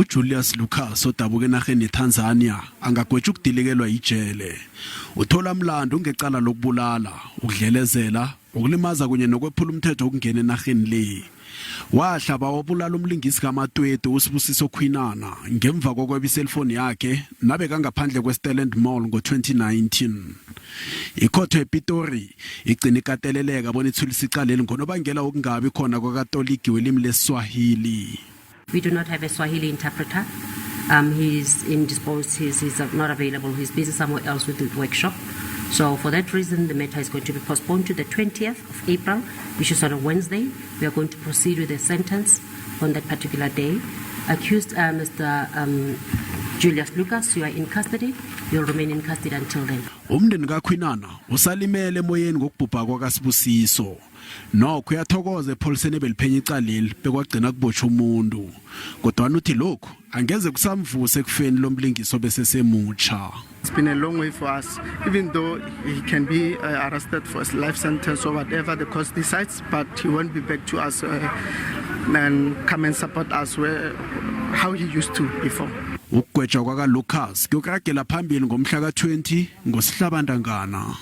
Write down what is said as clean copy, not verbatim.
uJulius Lucas odabuke enarheni eTanzania angagwetjwa ukudilikelwa ijele. Uthola umlando ngecala lokubulala, ukudlelezela, ukulimaza kunye nokwephula umthetho ukungena enarheni le. Wahlaba wabulala umlingisi kaMatwetu uSibusiso uKhwinana ngemva kokweba iselfoni yakhe nabe kangaphandle kweSteland Mall ngo-2019. Ikhotho ePitori igcina ikateleleka bona ithulisa icaleni ngonobangela okungabi khona kwakatoliki welimi leSwahili. We do not have a Swahili interpreter. He's indisposed, he's not available, he's busy somewhere else with the workshop. So for that reason, the matter is going to be postponed to the 20th of April, which is on a Wednesday. We are going to proceed with the sentence on that particular day. Accused Mr. Julius Lucas, you are in custody. You'll remain in custody until then. Umndeni kaKhwinana usalimele emoyeni ngokubhubha kwakaSibusiso. Nokho uyathokoza epholiseni beliphenya icaleli bekwagcina kubotshwa umuntu. Kodwa uthi lokho angeze kusamvuse ekufeni lomlingiso besesemutsha. It's been a long way for us, even though he can be arrested for a life sentence or whatever the court decides, but he won't be back to us and come and support us how he used to before. Ukugwetjwa kwaka-Lucas kuyokuragela phambili ngomhla ka-20 ngoSihlabantangana.